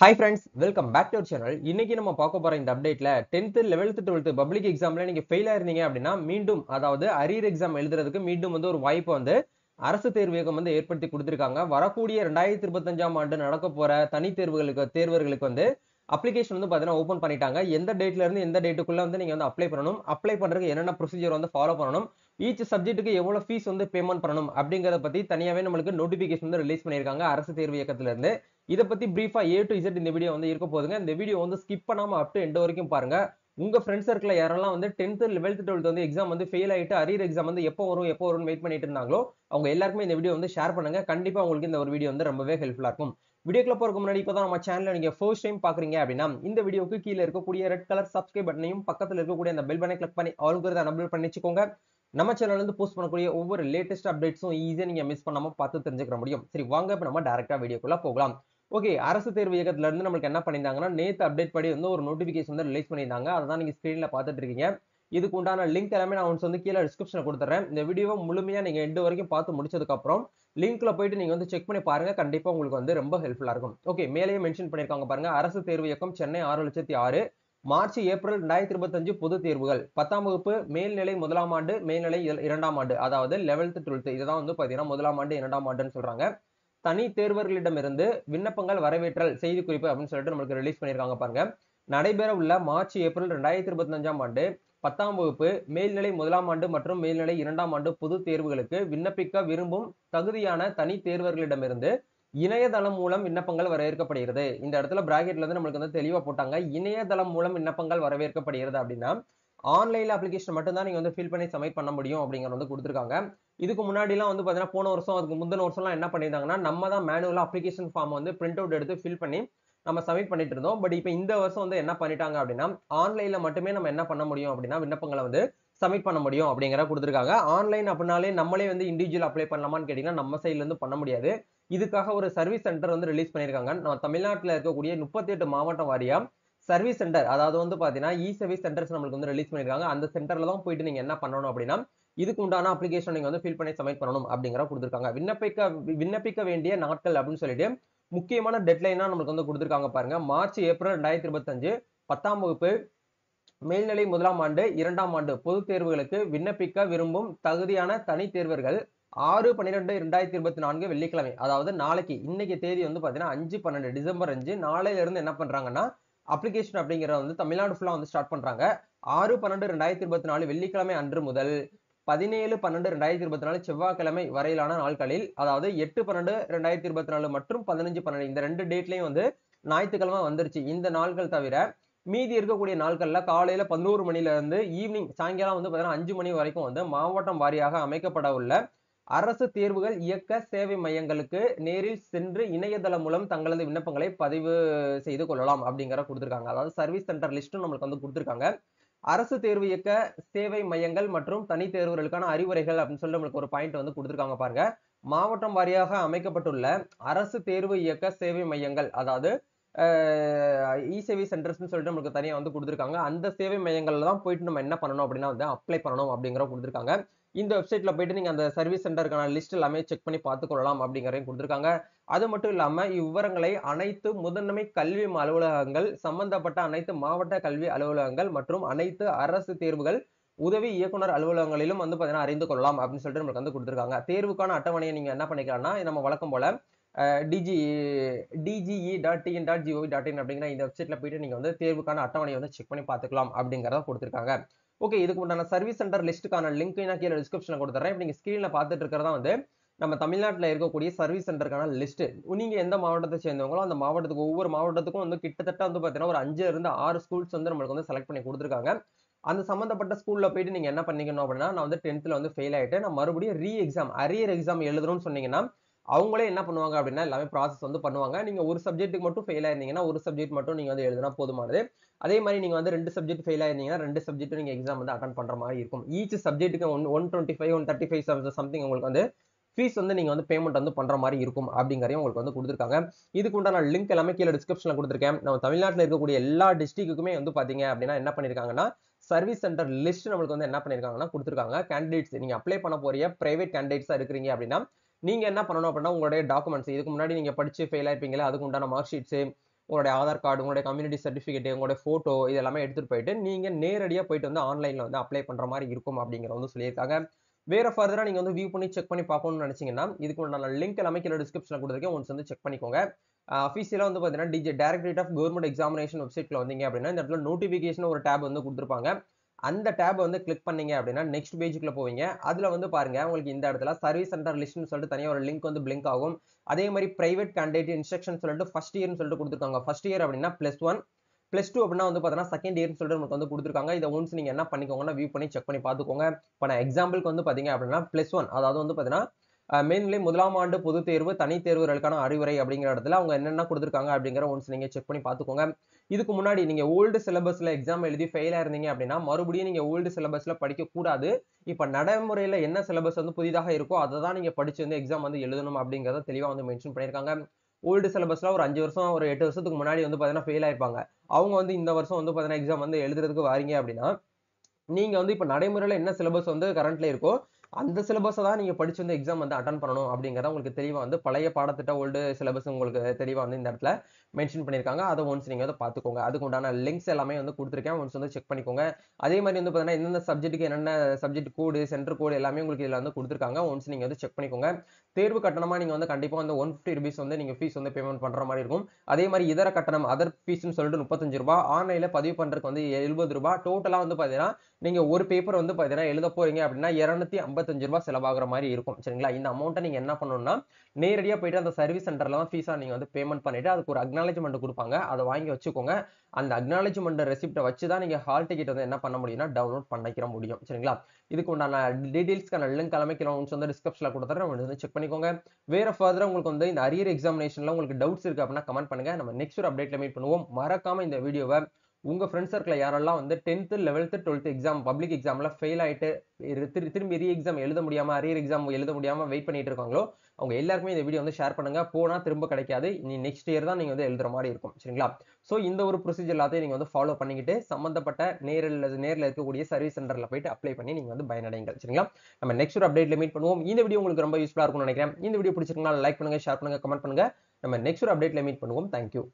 Hi friends, welcome back to our channel. இன்னைக்கு நம்ம பார்க்க போற இந்த அப்டேட்ல 10th 11th 12th பப்ளிக் எக்ஸாம்ல நீங்க ஃபெயில் ஆயிருந்தீங்க அப்படின்னா மீண்டும் அதாவது அரியர் எக்ஸாம் எழுதுறதுக்கு மீண்டும் ஒரு வாய்ப்பு அரசு தேர்வியகம் ஏற்படுத்தி கொடுத்திருக்காங்க. வரக்கூடிய 2025ஆம் ஆண்டு நடக்க போற தனி தேர்வர்களுக்கு அப்ளிகேஷன் பாத்தீங்கன்னா ஓபன் பண்ணிட்டாங்க. எந்த டேட்ல இருந்து எந்த டேட்டுக்குள்ள நீங்க அப்ளை பண்ணணும், அப்ளை பண்றதுக்கு என்னென்ன ப்ரொசீஜர் ஃபாலோ பண்ணணும், ஈச் சப்ஜெக்ட்டுக்கு எவ்வளவு ஃபீஸ் பேமெண்ட் பண்ணணும் அப்படிங்கறத பத்தி தனியாவே நம்மளுக்கு நோட்டிபிகேஷன் ரிலீஸ் பண்ணிருக்காங்க அரசு தேர்வு இயக்கத்துல இருந்து. இத பத்தி பிரீஃபா A to Z இந்த வீடியோ இருக்க போகுதுங்க. இந்த வீடியோ ஸ்கிப் பண்ணாம அப் டு எண்ட் வரைக்கும் பாருங்க. உங்க ஃப்ரெண்ட்ஸ் சர்க்கிள்ல யாரெல்லாம் 10th 11th 12th exam fail ஆயிட்டு அரியர் எக்ஸாம் எப்போ வரும்னு வெயிட் பண்ணிட்டு இருந்தாங்களோ அவங்க எல்லாருக்குமே இந்த வீடியோ ஷேர் பண்ணுங்க. கண்டிப்பா உங்களுக்கு இந்த ஒரு வீடியோ ரொம்பவே ஹெல்ப்ஃபுல்லா இருக்கும். வீடியோக்குள்ள போறதுக்கு முன்னாடி இப்பதான் நம்ம சேனலை நீங்க ஃபர்ஸ்ட் டைம் பாக்குறீங்க அப்படின்னா இந்த வீடியோக்கு கீழே இருக்கக்கூடிய ரெட் கலர் சப்ஸ்கிரைப் பட்டனையும் பக்கத்துல இருக்கக்கூடிய அந்த பெல் பட்டனை கிளிக் பண்ணி ஆல்ங்கிறத எனேபிள் பண்ணி வச்சுக்கோங்க. நம்ம சேனல்ல இருந்து போஸ்ட் பண்ணக்கூடிய ஒவ்வொரு லேட்டஸ்ட் அப்டேட்ஸும் ஈஸியா நீங்க மிஸ் பண்ணாம பார்த்து தெரிஞ்சுக்க முடியும். சரி வாங்க இப்ப நம்ம டைரக்டா வீடியோக்குள்ள போகலாம். ஓகே, அரசு தேர்வு இயக்கத்துல இருந்து நமக்கு என்ன பண்ணிருந்தாங்கன்னா நேத்து அப்டேட் படி ஒரு நோட்டிபிகேஷன் ரிலீஸ் பண்ணியிருந்தாங்க. அதான் நீங்க ஸ்கிரீன்ல பாத்துட்டு இருக்கீங்க. இதுக்கு உண்டான லிங்க் எல்லாமே நான் கீழே டிஸ்கிரிப்ஷன்ல கொடுத்துறேன். இந்த வீடியோவை முழுமையா நீங்க எண்டு வரைக்கும் பார்த்து முடிச்சதுக்கு அப்புறம் லிங்க்ல போயிட்டு நீங்க செக் பண்ணி பாருங்க. கண்டிப்பா உங்களுக்கு ரொம்ப ஹெல்ப்ஃபுல்லா இருக்கும். ஓகே, மேலேயே மென்ஷன் பண்ணிருக்காங்க பாருங்க. அரசு தேர்வு இயக்கம் சென்னை 6,06,000 மார்ச் ஏப்ரல் 2025 பொது தேர்வுகள் 10ஆம் வகுப்பு மேல்நிலை முதலாம் ஆண்டு மேல்நிலை இரண்டாம் ஆண்டு அதாவது 11th 12th இதுதான் பாத்தீங்கன்னா முதலாம் ஆண்டு இரண்டாம் ஆண்டுன்னு சொல்றாங்க. தனி தேர்வர்களிடமிருந்து விண்ணப்பங்கள் வரவேற்றல் செய்திக்குறிப்பு அப்படின்னு சொல்லிட்டு நம்மளுக்கு ரிலீஸ் பண்ணிருக்காங்க பாருங்க. நடைபெற உள்ள மார்ச் ஏப்ரல் 2025ஆம் ஆண்டு 10ஆம் வகுப்பு மேல்நிலை முதலாம் ஆண்டு மற்றும் மேல்நிலை இரண்டாம் ஆண்டு பொது தேர்வுகளுக்கு விண்ணப்பிக்க விரும்பும் தகுதியான தனி தேர்வர்களிடமிருந்து இணையதளம் மூலம் விண்ணப்பங்கள் வரவேற்கப்படுகிறது. இந்த இடத்துல பிராக்கெட்ல இருந்து நம்மளுக்கு தெளிவா போட்டாங்க. இணையதளம் மூலம் விண்ணப்பங்கள் வரவேற்கப்படுகிறது அப்படின்னா ஆன்லைன்ல அப்ளிகேஷன் மட்டும் தான் நீங்க ஃபில் பண்ணி சப்மிட் பண்ண முடியும் அப்படிங்கறது கொடுத்திருக்காங்க. இதுக்கு முன்னாடி எல்லாம் பாத்தீங்கன்னா போன வருஷம் அதுக்கு முந்தின வருஷம் எல்லாம் என்ன பண்ணிருந்தாங்கன்னா நம்ம தான் மேனுவலா அப்ளிகேஷன் ஃபார்ம் பிரிண்ட் அவுட் எடுத்து ஃபில் பண்ணி நம்ம சப்மிட் பண்ணிட்டு இருந்தோம். பட் இப்போ இந்த வருஷம் என்ன பண்ணிட்டாங்க அப்படின்னா ஆன்லைன்ல மட்டுமே நம்ம என்ன பண்ண முடியும் அப்படின்னா விண்ணப்பங்களை சப்மிட் பண்ண முடியும் அப்படிங்கிற கொடுத்திருக்காங்க. ஆன்லைன் அப்படின்னாலே நம்மளே இண்டிவிஜுவல் அப்ளை பண்ணலாமான்னு கேட்டீங்கன்னா நம்ம சைட்ல இருந்து பண்ண முடியாது. இதுக்காக ஒரு சர்வீஸ் சென்டர் ரிலீஸ் பண்ணிருக்காங்க. நம்ம தமிழ்நாட்டில் இருக்கக்கூடிய 38 மாவட்டம் வாரியா சர்வீஸ் சென்டர் அதாவது பாத்தீங்கன்னா இ சர்வீஸ் சென்டர்ஸ் நம்மளுக்கு ரிலீஸ் பண்ணிருக்காங்க. அந்த சென்டர்ல தான் போயிட்டு நீங்க என்ன பண்ணணும் அப்படின்னா இதுக்கு உண்டான அப்ளிகேஷன் நீங்க ஃபில் பண்ணி சப்மிட் பண்ணணும் அப்படிங்கிற கொடுத்திருக்காங்க. விண்ணப்பிக்க வேண்டிய நாட்கள் அப்படின்னு சொல்லிட்டு முக்கியமான டெட்லைனா நம்மளுக்கு கொடுத்திருக்காங்க பாருங்க. மார்ச் ஏப்ரல் 2025 10ஆம் வகுப்பு மேல்நிலை முதலாம் ஆண்டு இரண்டாம் ஆண்டு பொது தேர்வுகளுக்கு விண்ணப்பிக்க விரும்பும் தகுதியான தனி தேர்வர்கள் 6/12/2024 வெள்ளிக்கிழமை அதாவது நாளைக்கு இன்னைக்கு தேதி பாத்தீங்கன்னா 5/12 டிசம்பர் 5 நாளையில இருந்து என்ன பண்றாங்கன்னா அப்ளிகேஷன் அப்படிங்கறத தமிழ்நாடு ஃபுல்லா ஸ்டார்ட் பண்றாங்க. 6/12/2024 வெள்ளிக்கிழமை அன்று முதல் 17/12/2024 செவ்வாய்க்கிழமை வரையிலான நாட்களில் அதாவது 8/12/2024 மற்றும் 15/12 இந்த ரெண்டு டேட்லயும் ஞாயிற்றுக்கிழமை வந்துருச்சு. இந்த நாட்கள் தவிர மீதி இருக்கக்கூடிய நாட்கள்ல காலையில 11 மணில இருந்து ஈவினிங் சாயங்காலம் பாத்தீங்கன்னா 5 மணி வரைக்கும் மாவட்டம் வாரியாக அமைக்கப்பட உள்ள அரசு தேர்வுகள் இயக்க சேவை மையங்களுக்கு நேரில் சென்று இணையதளம் மூலம் தங்களது விண்ணப்பங்களை பதிவு செய்து கொள்ளலாம் அப்படிங்கிற கொடுத்திருக்காங்க. அதாவது சர்வீஸ் சென்டர் லிஸ்ட் நம்மளுக்கு கொடுத்திருக்காங்க. அரசு தேர்வு இயக்க சேவை மையங்கள் மற்றும் தனி தேர்வுகளுக்கான அறிவுரைகள் அப்படின்னு சொல்லி நம்மளுக்கு ஒரு பாயிண்ட் கொடுத்திருக்காங்க பாருங்க. மாவட்டம் வாரியாக அமைக்கப்பட்டுள்ள அரசு தேர்வு இயக்க சேவை மையங்கள் அதாவது இ சேவை சென்டர்ஸ் சொல்லிட்டு நமக்கு தனியா கொடுத்திருக்காங்க. அந்த சேவை மையங்கள்ல தான் போயிட்டு நம்ம என்ன பண்ணணும் அப்படின்னா அப்ளை பண்ணணும் அப்படிங்கிற கொடுத்திருக்காங்க. இந்த வெப்சைட்ல போயிட்டு நீங்க அந்த சர்வீஸ் சென்டருக்கான லிஸ்ட் எல்லாமே செக் பண்ணி பார்த்துக்கொள்ளலாம் அப்படிங்கறதையும் கொடுத்திருக்காங்க. அது மட்டும் இல்லாம இவ்விவரங்களை அனைத்து முதன்மை கல்வி அலுவலகங்கள் சம்பந்தப்பட்ட அனைத்து மாவட்ட கல்வி அலுவலகங்கள் மற்றும் அனைத்து அரசு தேர்வுகள் உதவி இயக்குனர் அலுவலகங்களிலும் பாத்தீங்கன்னா அறிந்து கொள்ளலாம் அப்படின்னு சொல்லிட்டு நமக்கு கொடுத்திருக்காங்க. தேர்வுக்கான அட்டவணையை நீங்க என்ன பண்ணிக்கலாம்னா நம்ம வழக்கம் போல dge.tn.gov.in அப்படிங்கிற இந்த வெப்சைட்ல போயிட்டு நீங்க தேர்வுக்கான அட்டவணையை செக் பண்ணி பார்த்துக்கலாம் அப்படிங்கறத கொடுத்திருக்காங்க. ஓகே, இதுக்கு உண்டான சர்வீஸ் சென்டர் லிஸ்ட்டுக்கான லிங்க் நான் கீழே டிஸ்கிரிப்ஷன்ல கொடுத்துறேன். இப்ப நீங்க ஸ்கிரீன்ல பார்த்துட்டு இருக்கிறதா நம்ம தமிழ்நாட்டில் இருக்கக்கூடிய சர்வீஸ் சென்டருக்கான லிஸ்ட். நீங்க எந்த மாவட்டத்தை சேர்ந்தவங்களோ அந்த மாவட்டத்துக்கு ஒவ்வொரு மாவட்டத்துக்கும் கிட்டத்தட்ட பாத்தீங்கன்னா ஒரு 5 இருந்து 6 ஸ்கூல்ஸ் நம்மளுக்கு செலக்ட் பண்ணி கொடுத்திருக்காங்க. அந்த சம்பந்தப்பட்ட ஸ்கூல்ல போயிட்டு நீங்க என்ன பண்ணிக்கணும் அப்படின்னா நான் 10th ஃபெயில் ஆயிட்டு நான் மறுபடியும் ரீ எக்ஸாம் அரியர் எக்ஸாம் எழுதணும்னு சொன்னீங்கன்னா அவங்களே என்ன பண்ணுவாங்க அப்படின்னா எல்லாமே ப்ராசஸ் பண்ணுவாங்க. நீங்க ஒரு சப்ஜெக்ட்டுக்கு மட்டும் ஃபெயில் ஆயிருந்தீங்கன்னா ஒரு சப்ஜெக்ட் மட்டும் நீங்க எழுதினா போதுமானது. அதே மாதிரி நீங்க 2 சப்ஜெக்ட் ஃபெயில் ஆயிருந்தீங்கன்னா 2 சப்ஜெக்ட் நீங்க எக்ஸாம் அட்டெண்ட் பண்ற மாதிரி இருக்கும். ஈச் சப்ஜெக்ட்டுக்கு 125 135 சம்திங் உங்களுக்கு ஃபீஸ் நீங்க பேமெண்ட் பண்ற மாதிரி இருக்கும் அப்படிங்கறதையும் உங்களுக்கு கொடுத்திருக்காங்க. இதுக்கு உண்டான லிங்க் எல்லாமே கீழே டிஸ்கிரிப்ஷன்ல கொடுத்திருக்கேன். நம்ம தமிழ்நாட்டில் இருக்கக்கூடிய எல்லா டிஸ்ட்ரிக்ட்டுக்குமே பாத்தீங்க அப்படின்னா என்ன பண்ணிருக்காங்கன்னா சர்வீஸ் சென்டர் லிஸ்ட் நம்மளுக்கு என்ன பண்ணிருக்காங்கன்னா கொடுத்திருக்காங்க. கேண்டிடேட்ஸ் நீங்க அப்ளை பண்ண போறிய பிரைவேட் கேண்டிடேட்ஸா இருக்கிறீங்க அப்படின்னா நீங்க என்ன பண்ணணும் அப்படின்னா உங்களுடைய டாக்குமெண்ட்ஸ் இதுக்கு முன்னாடி நீங்க படிச்சு ஃபெயில் ஆயிருப்பீங்களா அதுக்கு உண்டான மார்க் ஷீட்ஸ் உங்களுடைய ஆதார் கார்டு, உங்களுடைய கம்யூனிட்டி சர்டிஃபிகேட், உங்களுடைய ஃபோட்டோ இது எல்லாமே எடுத்துட்டு போயிட்டு நீங்க நேரடியா போயிட்டு வந்து ஆன்லைன்ல வந்து அப்ளை பண்ற மாரி இருக்கும் அப்படிங்கிறத வந்து சொல்லியிருக்காங்க. வேற ஃபர்தரா நீங்க வந்து வியூ பண்ணி செக் பண்ணி பார்க்கணும்னு நினைச்சீங்கன்னா, இதுக்கு உண்டான லிங்க் எல்லாமே கீழ டிஸ்கிரிப்ஷன்ல குடுத்திருக்கேன். ஒன்ஸ் வந்து செக் பண்ணிக்கோங்க. அஃபிஷியலா வந்து பார்த்தீங்கன்னா, டைரக்டரேட் ஆஃப் கவர்ன்மென்ட் எக்ஸாமினேஷன் வெப்சைட்ல வந்தீங்க அப்படின்னா, இந்த இடத்துல நோட்டிஃபிகேஷன் ஒரு டேப் வந்து குடுத்திருப்பாங்க. அந்த டேப் வந்து கிளிக் பண்ணீங்க அப்படின்னா, நெக்ஸ்ட் பேஜ்க்குள்ள போவீங்க. அதுல வந்து பாருங்க, உங்களுக்கு இந்த இடத்துல சர்வீஸ் சென்டர் லிஸ்ட்ன்னு சொல்லிட்டு தனியா ஒரு லிங்க் வந்து பிளிங்க் ஆகும். அதே மாரி பிரைவேட் கேண்டிடேட் இன்ஸ்ட்ரக்ஷன் சொல்லிட்டு ஃபர்ஸ்ட் இயர்ன்னு சொல்லிட்டு குடுத்திருக்காங்க. ஃபர்ஸ்ட் இயர் அப்படின்னா +1, +2 அப்படின்னா வந்து பார்த்தீங்கன்னா, செகண்ட் இயர்ன்னு சொல்லிட்டு நமக்கு வந்து குடுத்திருக்காங்க. இத ஒன்ஸ் நீங்க என்ன பண்ணிக்கோங்கன்னா, வியூ பண்ணி செக் பண்ணி பார்த்துக்கோங்க. இப்ப நான் எக்ஸாம்பிள்க்கு வந்து பார்த்தீங்க அப்படின்னா, +1 அதாவது வந்து பார்த்தீங்கன்னா, மேல்நிலை 1ஆம் ஆண்டு பொதுத் தேர்வு, தனித் தேர்வுகளுக்கான அறிவுரை அப்படிங்கிற இடத்துல அவங்க என்னென்ன குடுத்திருக்காங்க அப்படிங்கிற ஒன்ஸ் நீங்க செக் பண்ணி பார்த்துக்கோங்க. இதுக்கு முன்னாடி நீங்க ஓல்டு சிலபஸ்ல எக்ஸாம் எழுதி ஃபெயில் ஆயிருந்தீங்க அப்படின்னா, மறுபடியும் நீங்க ஓல்டு சிலபஸ்ல படிக்கக் கூடாது. இப்ப நடைமுறையில என்ன சிலபஸ் வந்து புதிதாக இருக்கோ, அத தான் நீங்க படிச்சு வந்து எக்ஸாம் வந்து எழுதணும் அப்படிங்கிறத தெளிவா வந்து மென்ஷன் பண்ணியிருக்காங்க. ஓல்டு சிலபஸ்ல ஒரு 5 வருஷம், ஒரு 8 வருஷத்துக்கு முன்னாடி வந்து பார்த்தீங்கன்னா ஃபெயில் ஆயிருப்பாங்க. அவங்க வந்து இந்த வருஷம் வந்து பார்த்தீங்கன்னா எக்ஸாம் வந்து எழுதுறதுக்கு வாரீங்க அப்படின்னா, நீங்க வந்து இப்ப நடைமுறையில என்ன சிலபஸ் வந்து கரண்ட்ல இருக்கோ, அந்த சிலபஸ தான் நீங்க படிச்சு வந்து எக்ஸாம் வந்து அட்டெண்ட் பண்ணணும் அப்படிங்கிறத உங்களுக்கு தெளிவா வந்து பழைய பாடத்திட்ட ஓல்டு சிலபஸ் உங்களுக்கு தெளிவா வந்து இந்த இடத்துல மென்ஷன் பண்ணியிருக்காங்க. அத ஒன்ஸ் நீங்க வந்து பார்த்துக்கோங்க. அதுக்கு உண்டான லிங்க்ஸ் எல்லாமே வந்து குடுத்திருக்கேன். ஒன்ஸ் வந்து செக் பண்ணிக்கோங்க. அதே மாரி வந்து பார்த்தீங்கன்னா, எந்தெந்த சப்ஜெக்ட்க்கு என்னென்ன சப்ஜெக்ட் கோடு, சென்டர் கோடு எல்லாமே உங்களுக்கு இதுல வந்து குடுத்திருக்காங்க. ஒன்ஸ் நீங்க வந்து செக் பண்ணிக்கோங்க. தேர்வு கட்டணமா நீங்க வந்து கண்டிப்பா வந்து ₹150 வந்து நீங்க ஃபீஸ் வந்து பேமெண்ட் பண்ற மாரி இருக்கும். அதே மாரி இதர கட்டணம் அதர் ஃபீஸ்ன்னு சொல்லிட்டு ₹35, ஆன்லைன்ல பதிவு பண்றதுக்கு வந்து ₹70. டோட்டலா வந்து பார்த்தீங்கன்னா, நீங்க ஒரு பேப்பர் வந்து பார்த்தீங்கன்னா எழுத போறீங்க அப்படின்னா ₹255 செலவாகுற மாரி இருக்கும். சரிங்களா? இந்த அமௌண்ட்ட நீங்க என்ன பண்ணணும்னா, நேரடியா போயிட்டு அந்த சர்வீஸ் சென்டர்ல தான் ஃபீஸா நீங்க வந்து பேமெண்ட் பண்ணிட்டு, அதுக்கு ஒரு அக்னாலெட்ஜ்மென்ட் குடுப்பாங்க. அத வாங்கி வச்சுக்கோங்க. அந்த அக்னாலெட்ஜ்மென்ட் ரெசிப்ட்ட வச்சு தான் நீங்க ஹால் டிக்கெட் வந்து என்ன பண்ண முடியும்னா, டவுன்லோட் பண்ணிக்கிற முடியும். சரிங்களா? இதுக்கு உண்டான டீடைல்ஸ்க்கான லிங்க் எல்லாமே கீழ ஒன்ஸ் வந்து டிஸ்கிரிப்ஷன்ல குடுத்துறேன். வந்து செக் பண்ணிக்கோங்க. வேற ஃபர்தரா உங்களுக்கு வந்து இந்த அரியர் எக்ஸாமினேஷன்ல உங்களுக்கு டவுட்ஸ் இருக்கு அப்படின்னா கமெண்ட் பண்ணுங்க. நம்ம நெக்ஸ்ட் ஒரு அப்டேட்ல மீட் பண்ணுவோம். மறக்காம இந்த வீடியோவ உங்க ஃபிரெண்ட்ஸ் சர்க்கிள்ல யாரெல்லாம் வந்து 10th, 11th, 12th exam public எக்ஸாம்ல ஃபெயில் ஆயிட்டு திரும்பி ரீ எக்ஸாம் எழுத முடியாம, அரியர் எக்ஸாம் எழுத முடியாம வெயிட் பண்ணிட்டு இருக்காங்களோ, அவங்க எல்லாருக்குமே இந்த வீடியோ வந்து ஷேர் பண்ணுங்க. போனா திரும்ப கிடைக்காது. இனி நெக்ஸ்ட் இயர் தான் நீங்க வந்து எழுதுற மாரி இருக்கும். சரிங்களா? சோ இந்த ஒரு ப்ரொசீஜர் எல்லாத்தையும் நீங்க வந்து ஃபாலோ பண்ணிக்கிட்டு சம்பந்தப்பட்ட நேர்ல இருக்கக்கூடிய சர்வீஸ் சென்டர்ல போயிட்டு அப்ளை பண்ணி நீங்க வந்து பயனடையுங்கள். சரிங்களா? நம்ம நெக்ஸ்ட் ஒரு அப்டேட்ல மீட் பண்ணுவோம். இந்த வீடியோ உங்களுக்கு ரொம்ப யூஸ்ஃபுல்லா இருக்கும்னு நினைக்கிறேன். இந்த வீடியோ பிடிச்சிருந்தா லைக் பண்ணுங்க, ஷேர் பண்ணுங்க, கமெண்ட் பண்ணுங்க. நம்ம நெக்ஸ்ட் ஒரு அப்டேட்ல மீட் பண்ணுவோம். Thank you.